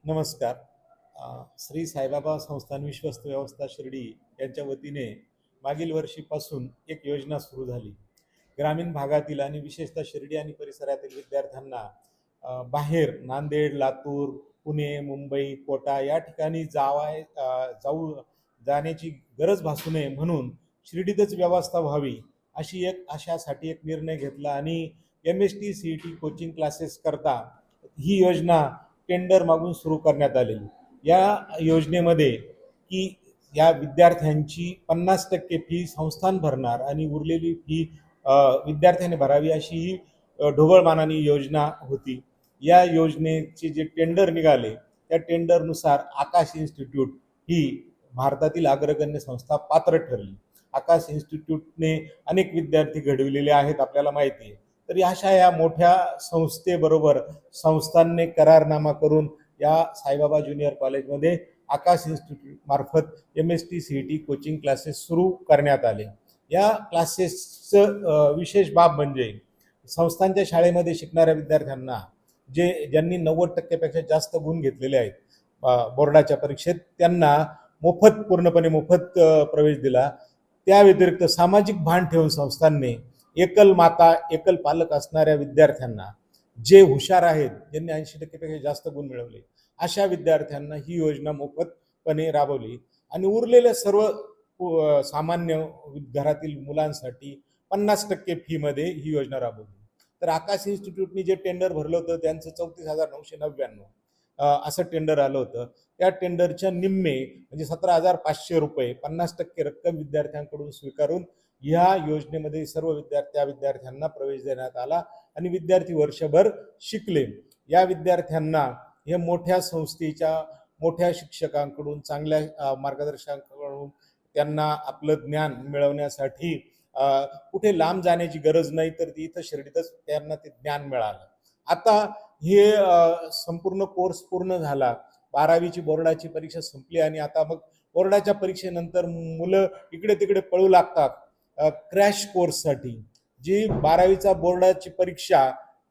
नमस्कार. श्री साईबाबा संस्थान विश्वस्त व्यवस्था शिर्डी यांच्या वतीने मागील वर्षीपासून एक योजना सुरू झाली. ग्रामीण भागातील आणि विशेषतः शिर्डी आणि परिसरातील विद्यार्थ्यांना बाहेर नांदेड, लातूर, पुणे, मुंबई, कोटा या ठिकाणी जाण्याची गरज भासू नये म्हणून शिर्डीतच व्यवस्था व्हावी अशासाठी एक निर्णय घेतला आणि MST CET कोचिंग क्लासेस करता ही योजना टेंडर मागून सुरू करण्यात आलेली. या योजनेमध्ये की या विद्यार्थ्यांची 50% फी संस्थान भरणार आणि उरलेली फी विद्यार्थ्याने भरावी अशी ही ढोबळमानाने योजना होती. या योजनेचे जे टेंडर निघाले त्या टेंडरनुसार आकाश इन्स्टिट्यूट ही भारतातील अग्रगण्य संस्था पात्र ठरली. आकाश इन्स्टिट्यूटने अनेक विद्यार्थी घडविलेले आहेत, आपल्याला माहिती आहे. तर अशा या मोठ्या संस्थेबरोबर संस्थांनी करारनामा करून या साईबाबा ज्युनियर कॉलेजमध्ये आकाश इन्स्टिट्यूट मार्फत MST CET कोचिंग क्लासेस सुरू करण्यात आले. या क्लासेसचं विशेष बाब म्हणजे संस्थांच्या शाळेमध्ये शिकणाऱ्या विद्यार्थ्यांना ज्यांनी 90% जास्त गुण घेतलेले आहेत बोर्डाच्या परीक्षेत, त्यांना पूर्णपणे मोफत प्रवेश दिला. त्या व्यतिरिक्त सामाजिक भान ठेवून संस्थांनी एकल माता एकल पालक असणाऱ्या विद्यार्थ्यांना, जे हुशार आहेत, ज्यांनी 80% जास्त गुण मिळवले, अशा विद्यार्थ्यांना ही योजना मोफतपणे राबवली आणि उरलेल्या सर्व सामान्य घरातील मुलांसाठी 50% फीमध्ये ही योजना राबवली. तर आकाश इन्स्टिट्यूटने जे टेंडर भरलं होतं त्यांचं 34,999 असं टेंडर आलं होतं. त्या टेंडरच्या निम्मे म्हणजे 17,500 रुपये 50% रक्कम विद्यार्थ्यांकडून स्वीकारून या योजनेमध्ये सर्व विद्यार्थ्यांना प्रवेश देण्यात आला आणि विद्यार्थी वर्षभर शिकले. या विद्यार्थ्यांना हे मोठ्या संस्थेच्या मोठ्या शिक्षकांकडून, चांगल्या मार्गदर्शकांकडून त्यांना आपलं ज्ञान मिळवण्यासाठी कुठे लांब जाण्याची गरज नाही, तर ती इथं शिर्डीतच त्यांना ते ज्ञान मिळालं. आता हे संपूर्ण कोर्स पूर्ण झाला. 12वीची बोर्डाची परीक्षा संपली आणि आता मग बोर्डाच्या परीक्षेनंतर मुलं इकडे तिकडे पळू लागतात क्रॅश कोर्ससाठी. जी 12वीचा बोर्डाची परीक्षा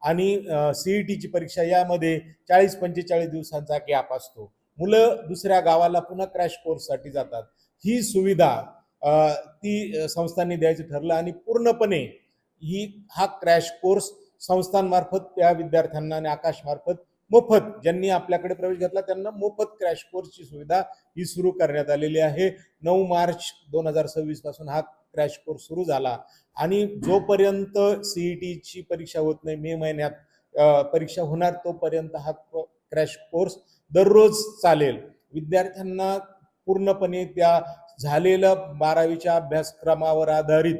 आणि CETची परीक्षा यामध्ये 40-45 दिवसांचा गॅप असतो. मुलं दुसऱ्या गावाला पुन्हा क्रॅश कोर्ससाठी जातात. ही सुविधा ती संस्थांनी द्यायचं ठरलं आणि पूर्णपणे हा क्रॅश कोर्स संस्थांमार्फत त्या विद्यार्थ्यांना आणि आकाशमार्फत मोफत, ज्यांनी आपल्याकडे प्रवेश घेतला त्यांना मोफत क्रॅश कोर्सची सुविधा ही सुरू करण्यात आलेली आहे. 9 मार्च 2026 पासून हा क्रॅश कोर्स सुरू झाला आणि जोपर्यंत CETची परीक्षा होत नाही, मे महिन्यात परीक्षा होणार, तोपर्यंत हा क्रॅश कोर्स दररोज चालेल. विद्यार्थ्यांना पूर्णपणे त्या झालेल्या 12वीच्या अभ्यासक्रमावर आधारित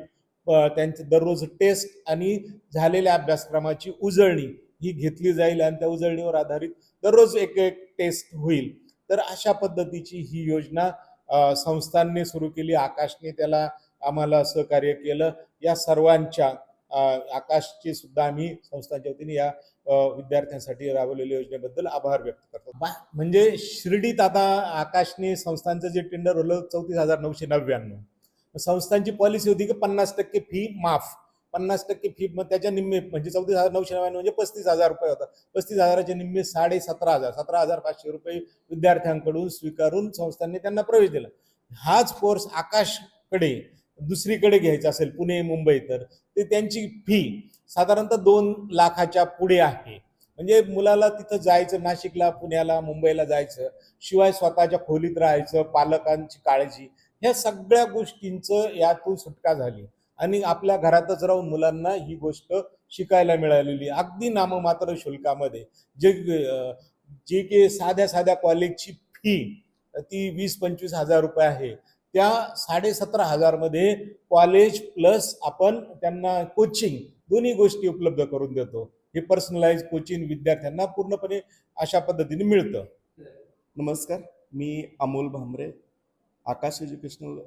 त्यांचे दररोज टेस्ट आणि झालेल्या अभ्यासक्रमाची उजळणी ही घेतली जाईल आणि त्या उजळणीवर आधारित दररोज एक टेस्ट होईल. तर अशा पद्धतीची ही योजना संस्थांनी सुरू केली. आकाशने त्याला आम्हाला सहकार्य केलं. या सर्वांच्या आकाशचे सुद्धा आम्ही संस्थांच्या वतीने या विद्यार्थ्यांसाठी राबवलेल्या योजनेबद्दल आभार व्यक्त करतो. म्हणजे शिर्डीत आता आकाशने संस्थांचं जे टेंडर होलं 34,999. संस्थांची पॉलिसी होती की 50% फी माफ, 50% फी, मग त्याच्या निम्मे म्हणजे 34,999 म्हणजे 35,000 रुपये होता. 35,000चे निम्मे 17,500 17,500 रुपये विद्यार्थ्यांकडून स्वीकारून संस्थांनी त्यांना प्रवेश दिला. हाच कोर्स आकाशकडे दुसरीकडे घ्यायचा असेल, पुणे, मुंबई, तर ते त्यांची फी साधारणतः 2 लाखाच्या पुढे आहे. म्हणजे मुलाला तिथं जायचं, नाशिकला, पुण्याला, मुंबईला जायचं, शिवाय स्वतःच्या खोलीत राहायचं, पालकांची काळजी, ह्या सगळ्या गोष्टींचं यातून सुटका झाली आणि आपल्या घरातच राहून मुलांना ही गोष्ट शिकायला मिळालेली. अगदी नाममात्र शुल्कामध्ये जे की साध्या कॉलेजची फी ती 20-25 हजार रुपये आहे, त्या 17,500 मध्ये कॉलेज प्लस आपण त्यांना कोचिंग दोन्ही गोष्टी उपलब्ध करून देतो. हे पर्सनलाइज कोचिंग विद्यार्थ्यांना पूर्णपणे अशा पद्धतीने मिळतं. नमस्कार, मी अमोल भामरे, आकाश एज्युकेशनल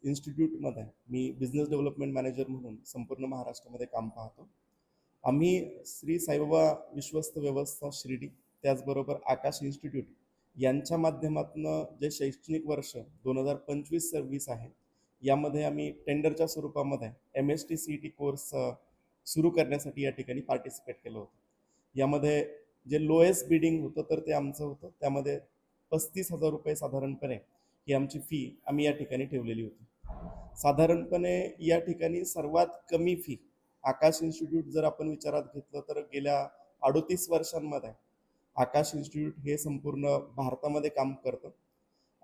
इन्स्टिट्यूटमध्ये मी बिझनेस डेव्हलपमेंट मॅनेजर म्हणून संपूर्ण महाराष्ट्रामध्ये काम पाहतो. आम्ही श्री साईबाबा विश्वस्त व्यवस्था शिर्डी, त्याचबरोबर आकाश इन्स्टिट्यूट यांच्या माध्यमातून जे शैक्षणिक वर्ष 2025-26 आहे, यामध्ये आम्ही टेंडरच्या स्वरूपामध्ये MST CET कोर्स सुरू करण्यासाठी या ठिकाणी पार्टिसिपेट केलं होतं. यामध्ये जे लोएस्ट बिडिंग होतं तर ते आमचं होतं. त्यामध्ये 35,000 रुपये साधारणपणे ही आमची फी आम्ही या ठिकाणी ठेवलेली होती. साधारणपणे या ठिकाणी सर्वात कमी फी आकाश इन्स्टिट्यूट जर आपण विचारात घेतलं तर गेल्या 38 वर्षांमध्ये आकाश इन्स्टिट्यूट हे संपूर्ण भारतामध्ये काम करतं.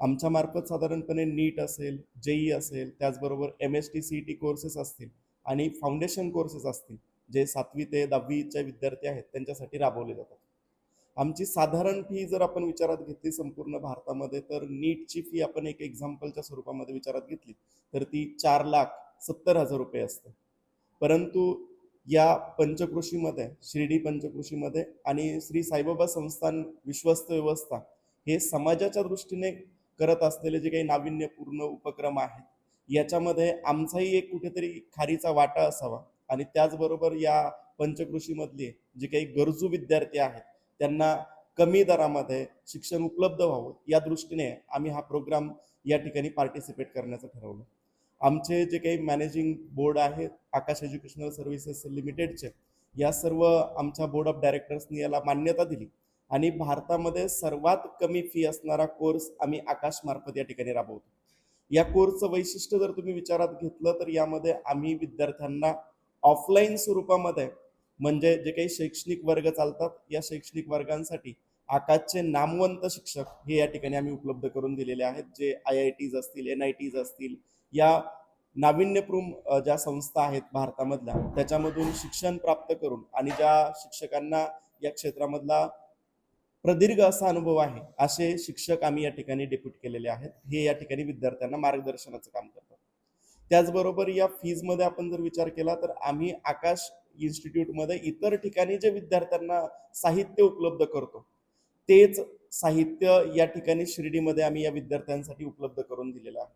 आमच्या मार्फत साधारणपणे नीट असेल, जेई असेल, त्याचबरोबर MST CET कोर्सेस असतील आणि फाउंडेशन कोर्सेस असतील, जे 7वी ते 10वीचे विद्यार्थी आहेत त्यांच्यासाठी राबवले जातात. आमची साधारण फी जर आपण विचारात घेतली संपूर्ण भारतामध्ये, तर नीटची फी आपण एक एक्झाम्पलच्या स्वरूपामध्ये विचारात घेतली तर ती 4,70,000 रुपये असते. परंतु या पंचक्रोशीमध्ये, शिर्डी पंचक्रोशीमध्ये आणि श्री साईबाबा संस्थान विश्वस्त व्यवस्था हे समाजाच्या दृष्टीने करत असलेले जे काही नाविन्यपूर्ण उपक्रम आहेत, याच्यामध्ये आमचाही एक कुठेतरी खारीचा वाटा असावा आणि त्याचबरोबर या पंचक्रोशीमधले जे काही गरजू विद्यार्थी आहेत त्यांना कमी दरामध्ये शिक्षण उपलब्ध व्हावं या दृष्टीने आम्ही हा प्रोग्राम या ठिकाणी पार्टिसिपेट करण्याचं ठरवलं. आमचे जे काही मॅनेजिंग बोर्ड आहेत आकाश एज्युकेशनल सर्व्हिसेस लिमिटेडचे, या सर्व आमच्या बोर्ड ऑफ डायरेक्टर्सनी याला मान्यता दिली आणि भारतामध्ये सर्वात कमी फी असणारा कोर्स आम्ही आकाश मार्फत या ठिकाणी राबवतो. या कोर्सचं वैशिष्ट्य जर तुम्ही विचारात घेतलं तर यामध्ये आम्ही विद्यार्थ्यांना ऑफलाईन स्वरूपामध्ये म्हणजे जे काही शैक्षणिक वर्ग चालतात या शैक्षणिक वर्गांसाठी आकाशचे नामवंत शिक्षक हे या ठिकाणी आम्ही उपलब्ध करून दिलेले आहेत, जे IITs असतील, NITs असतील, या नाविन्यपूर्ण ज्या संस्था आहेत भारतामधल्या त्याच्यामधून शिक्षण प्राप्त करून आणि ज्या शिक्षकांना या क्षेत्रामधला प्रदीर्घ असा अनुभव आहे असे शिक्षक आम्ही या ठिकाणी डेप्यूट केलेले आहेत. हे या ठिकाणी विद्यार्थ्यांना मार्गदर्शनाचं काम करतात. त्याचबरोबर या फीजमध्ये आपण जर विचार केला तर आम्ही आकाश इन्स्टिट्यूटमध्ये इतर ठिकाणी जे विद्यार्थ्यांना साहित्य उपलब्ध करतो तेच साहित्य या ठिकाणी शिर्डीमध्ये आम्ही या विद्यार्थ्यांसाठी उपलब्ध करून दिलेलं आहे.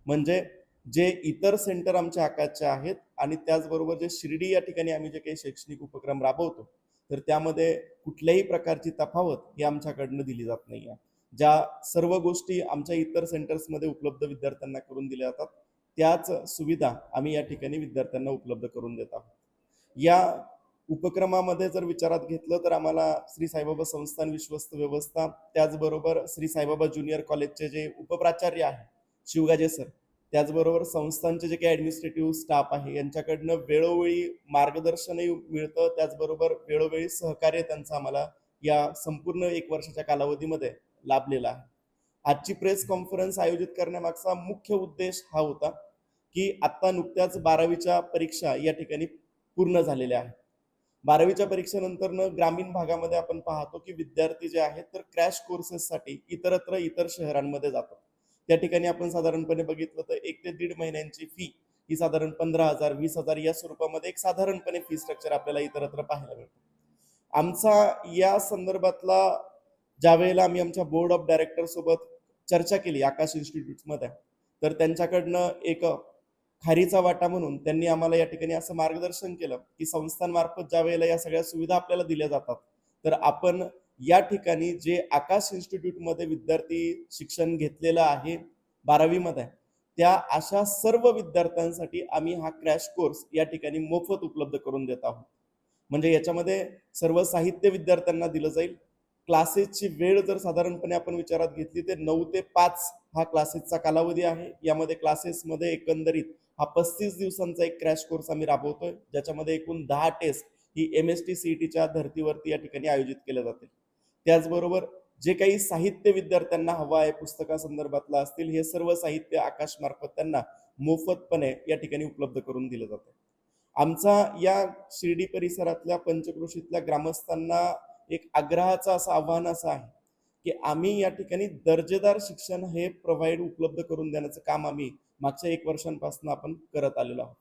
म्हणजे जे इतर सेंटर आमच्या आकाशचे आहेत आणि त्याचबरोबर जे शिर्डी या ठिकाणी आम्ही जे काही शैक्षणिक उपक्रम राबवतो तर त्यामध्ये कुठल्याही प्रकारची तफावत ही आमच्याकडनं दिली जात नाही आहे. ज्या सर्व गोष्टी आमच्या इतर सेंटर्समध्ये उपलब्ध विद्यार्थ्यांना करून दिल्या जातात त्याच सुविधा आम्ही या ठिकाणी विद्यार्थ्यांना उपलब्ध करून देत आहोत. या उपक्रमामध्ये जर विचारात घेतलं तर आम्हाला श्री साईबाबा संस्थान विश्वस्त व्यवस्था, त्याचबरोबर श्री साईबाबा ज्युनियर कॉलेजचे जे उपप्राचार्य आहे शिवगाजे सर, त्याचबरोबर संस्थांचे जे काही ॲडमिनिस्ट्रेटिव्ह स्टाफ आहे यांच्याकडनं वेळोवेळी मार्गदर्शनही मिळतं, त्याचबरोबर वेळोवेळी सहकार्य त्यांचं आम्हाला या संपूर्ण 1 वर्षाच्या कालावधीमध्ये लाभलेलं आहे. आजची प्रेस कॉन्फरन्स आयोजित करण्यामागचा मुख्य उद्देश हा होता की आत्ता नुकत्याच 12वीच्या परीक्षा या ठिकाणी पूर्ण झालेल्या आहेत. 12वीच्या परीक्षेनंतरनं ग्रामीण भागामध्ये आपण पाहतो की विद्यार्थी जे आहेत तर क्रॅश कोर्सेससाठी इतरत्र इतर शहरांमध्ये जातात. त्या ठिकाणी आपण साधारणपणे बघितलं तर 1 ते 1.5 महिन्यांची फी ही साधारण 15,000 20,000 या स्वरूपामध्ये एक साधारणपणे फी स्ट्रक्चर आपल्याला इतरत्र पाहायला मिळतं. आमचा या संदर्भातला ज्यावेळेला आम्ही आमच्या बोर्ड ऑफ डायरेक्टर सोबत चर्चा केली आकाश इन्स्टिट्यूटमध्ये तर त्यांच्याकडनं एक खारीचा वाटा म्हणून त्यांनी आम्हाला या ठिकाणी असं मार्गदर्शन केलं की संस्थांमार्फत ज्या वेळेला या सगळ्या सुविधा आपल्याला दिल्या जातात तर आपण या ठिकाणी जे आकाश इन्स्टिट्यूटमध्ये विद्यार्थी शिक्षण घेतलेलं आहे 12वीमध्ये त्या अशा सर्व विद्यार्थ्यांसाठी आम्ही हा क्रॅश कोर्स या ठिकाणी मोफत उपलब्ध करून देत आहोत. म्हणजे याच्यामध्ये सर्व साहित्य विद्यार्थ्यांना दिलं जाईल. क्लासेसची वेळ जर साधारणपणे आपण विचारात घेतली तर 9 ते 5 हा क्लासेसचा कालावधी आहे. यामध्ये क्लासेसमध्ये एकंदरीत हा 35 दिवसांचा एक क्रॅश कोर्स आम्ही राबवतोय, ज्याच्यामध्ये एकूण 10 टेस्ट ही MST CETच्या धर्तीवरती या ठिकाणी आयोजित केल्या जातील. त्याचबरोबर जे काही साहित्य विद्यार्थ्यांना हवं आहे पुस्तकासंदर्भातलं असतील हे सर्व साहित्य आकाश मार्फत त्यांना मोफतपणे या ठिकाणी उपलब्ध करून दिलं जातं. आमचा या शिर्डी परिसरातल्या पंचक्रोशीतल्या ग्रामस्थांना एक आग्रहाचं असं आव्हान असं आहे की आम्ही या ठिकाणी दर्जेदार शिक्षण हे प्रोव्हाइड उपलब्ध करून देण्याचं काम आम्ही मागच्या 1 वर्षांपासून आपण करत आलेलो आहोत.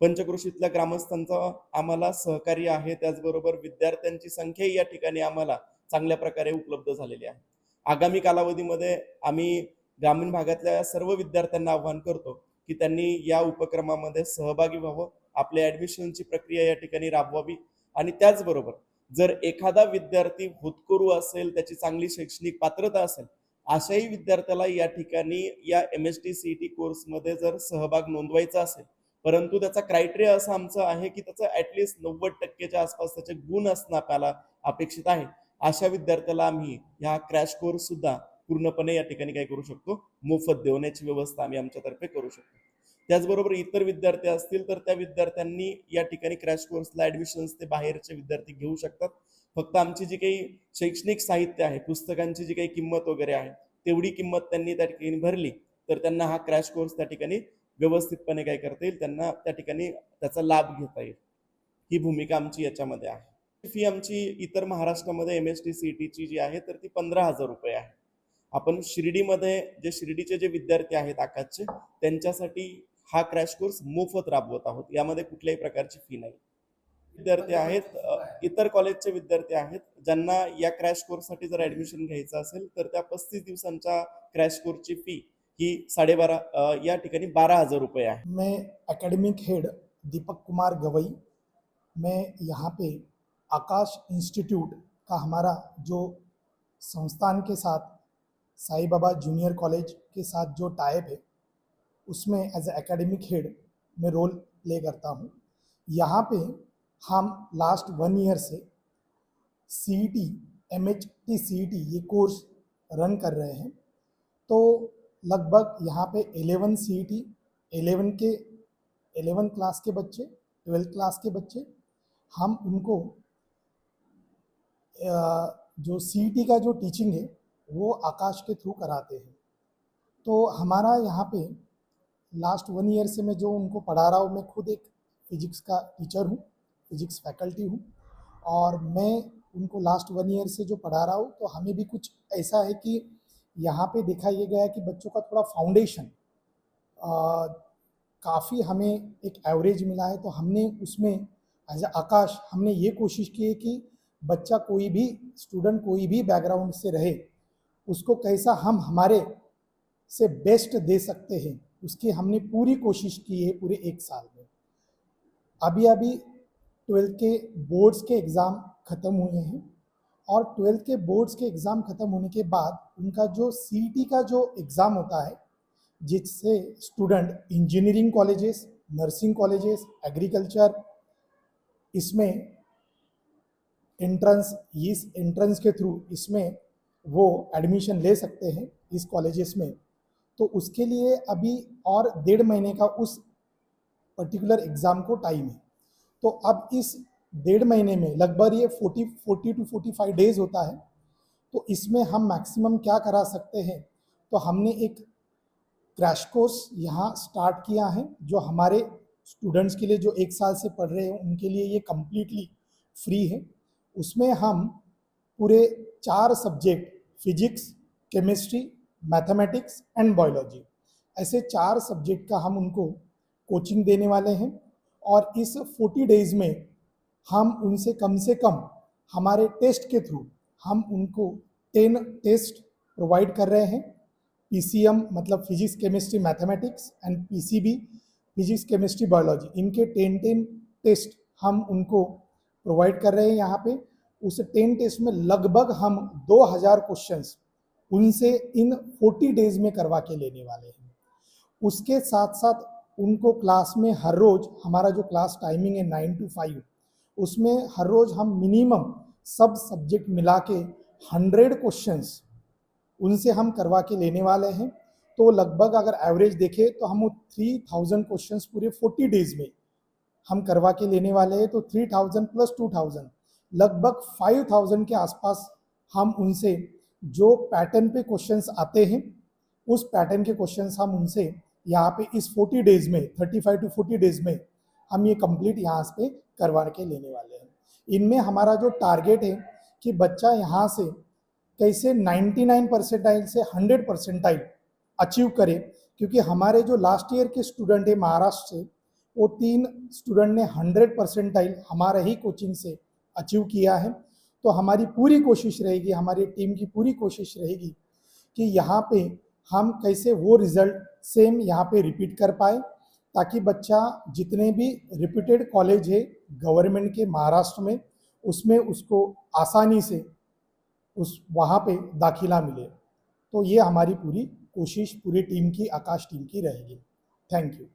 पंचक्रोशीतल्या ग्रामस्थांचं आम्हाला सहकार्य आहे, त्याचबरोबर विद्यार्थ्यांची संख्याही या ठिकाणी आम्हाला चांगल्या प्रकारे उपलब्ध झालेली आहे. आगामी कालावधीमध्ये आम्ही ग्रामीण भागातल्या सर्व विद्यार्थ्यांना आवाहन करतो की त्यांनी या उपक्रमामध्ये सहभागी व्हावं, आपल्या ॲडमिशनची प्रक्रिया या ठिकाणी राबवावी आणि त्याचबरोबर जर एखादा विद्यार्थी होतकरू असेल, त्याची चांगली शैक्षणिक पात्रता असेल, अशाही विद्यार्थ्याला या ठिकाणी या MST CET कोर्समध्ये जर सहभाग नोंदवायचा असेल, परंतु त्याचा क्रायटेरिया असा आमचा आहे की त्याचं ॲटलिस्ट 90% आसपास त्याचे गुण असणं आपल्याला अपेक्षित आहे. अशा विद्यार्थ्याला आम्ही ह्या क्रॅश कोर्स सुद्धा पूर्णपणे या ठिकाणी काय करू शकतो, मोफत देण्याची व्यवस्था आम्ही आमच्यातर्फे करू शकतो. त्याचबरोबर इतर विद्यार्थी असतील तर त्या विद्यार्थ्यांनी या ठिकाणी क्रॅश कोर्सला ॲडमिशन्स ते बाहेरचे विद्यार्थी घेऊ शकतात. फक्त आमची जी काही शैक्षणिक साहित्य आहे, पुस्तकांची जी काही किंमत वगैरे आहे, तेवढी किंमत त्यांनी त्या ठिकाणी भरली तर त्यांना हा क्रॅश कोर्स त्या ठिकाणी व्यवस्थितपणे काय करता येईल, त्यांना त्या ठिकाणी त्याचा लाभ घेता येईल. ही भूमिका आमची याच्यामध्ये आहे. फी आमची इतर महाराष्ट्रामध्ये MST CETची जी आहे तर ती 15,000 रुपये आहे. आपण शिर्डीमध्ये शिर्डीचे जे विद्यार्थी आहेत आकाशचे, त्यांच्यासाठी हा क्रॅश कोर्स मोफत राबवत आहोत. यामध्ये कुठल्याही प्रकारची फी नाही. विद्यार्थी आहेत, इतर कॉलेजचे विद्यार्थी आहेत, ज्यांना या क्रॅश कोर्ससाठी जर ॲडमिशन घ्यायचं असेल तर त्या 35 दिवसांच्या क्रॅश कोर्सची फी ही 12.5 या ठिकाणी 12,000 रुपये आहे. मैं एकेडमिक हेड दीपक कुमार गवई, मैं यहाँ पे आकाश इंस्टीट्यूट का हमारा जो संस्थान के साथ साईं बाबा जूनियर कॉलेज के साथ जो टाइप है उसमें एज ए एकेडमिक हेड मैं रोल प्ले करता हूँ। यहाँ पे हम लास्ट 1 ईयर से CET MHT CET ये कोर्स रन कर रहे हैं। तो लगभग यहाँ पे 11 CET 11 क्लास के बच्चे, 12 क्लास के बच्चे, हम उनको जो CET का जो टीचिंग है वो आकाश के थ्रू कराते हैं। तो हमारा यहाँ पे लास्ट 1 ईयर से मैं जो उनको पढ़ा रहा हूँ, मैं खुद एक फिजिक्स का टीचर हूँ, फिजिक्स फैकल्टी हूँ, और मैं उनको लास्ट 1 ईयर से जो पढ़ा रहा हूँ, तो हमें भी कुछ ऐसा है कि यहाँ पे देखा ये गया है कि बच्चों का थोड़ा फाउंडेशन काफ़ी हमें एक एवरेज मिला है। तो हमने उसमें एज ए आकाश हमने ये कोशिश की है कि बच्चा कोई भी स्टूडेंट कोई भी बैकग्राउंड से रहे, उसको कैसा हम हमारे से बेस्ट दे सकते हैं, उसकी हमने पूरी कोशिश की है पूरे 1 साल में। अभी 12th के बोर्ड्स के एग्ज़ाम ख़त्म हुए हैं, और 12th के बोर्ड्स के एग्ज़ाम ख़त्म होने के बाद उनका जो CET का जो एग्ज़ाम होता है, जिससे student engineering colleges, nursing colleges, agriculture, इसमें इस एंट्रेंस के थ्रू इसमें वो एडमिशन ले सकते हैं इस कॉलेजेस में। तो उसके लिए अभी और 1.5 महीने का उस पर्टिकुलर एग्ज़ाम को टाइम है। तो अब इस 1.5 महीने में लगभग ये 40 to 45 डेज़ होता है। तो इसमें हम मैक्सिमम क्या करा सकते हैं, तो हमने एक क्रैश कोर्स यहाँ स्टार्ट किया है, जो हमारे स्टूडेंट्स के लिए जो 1 साल से पढ़ रहे हैं उनके लिए ये कम्प्लीटली फ्री है। उसमें हम पूरे 4 subject physics, chemistry, mathematics end biology, ऐसे 4 सब्जेक्ट का हम उनको कोचिंग देने वाले हैं। और इस 40 डेज़ में हम उनसे कम से कम हमारे टेस्ट के थ्रू हम उनको 10 टेस्ट प्रोवाइड कर रहे हैं। PCM मतलब physics, chemistry, mathematics, end PCB physics, chemistry, biology, इनके 10 टेस्ट हम उनको प्रोवाइड कर रहे हैं यहाँ पे। उस 10 टेस्ट में लगभग हम 2000 क्वेश्चंस उनसे इन 40 डेज़ में करवा के लेने वाले हैं। उसके साथ साथ उनको क्लास में हर रोज़ हमारा जो क्लास टाइमिंग है 9 to 5, उसमें हर रोज़ हम मिनिमम सब सब्जेक्ट मिला के 100 क्वेश्चंस उनसे हम करवा के लेने वाले हैं। तो लगभग अगर एवरेज देखें तो हम 3000 क्वेश्चंस पूरे 40 डेज़ में हम करवा के लेने वाले हैं। तो 3000 प्लस 2000 लगभग 5000 के आसपास हम उनसे जो पैटर्न पे क्वेश्चंस आते हैं, उस पैटर्न के क्वेश्चंस हम उनसे यहाँ पे इस 40 डेज़ में 35 to 40 डेज़ में हम ये कंप्लीट यहाँ पे करवा के लेने वाले हैं। इनमें हमारा जो टारगेट है कि बच्चा यहाँ से कैसे 99 परसेंटाइल से 100 परसेंटाइल अचीव करे, क्योंकि हमारे जो लास्ट ईयर के स्टूडेंट है महाराष्ट्र से, वो 3 स्टूडेंट ने 100 परसेंटाइल हमारे ही कोचिंग से अचीव किया है। तो हमारी पूरी कोशिश रहेगी, हमारी टीम की पूरी कोशिश रहेगी कि यहाँ पे हम कैसे वो रिज़ल्ट सेम यहाँ पे रिपीट कर पाए, ताकि बच्चा जितने भी रिपीटेड कॉलेज है गवर्नमेंट के महाराष्ट्र में, उसमें उसको आसानी से उस वहाँ पे दाखिला मिले। तो ये हमारी पूरी कोशिश पूरी टीम की, आकाश टीम की रहेगी। Thank you.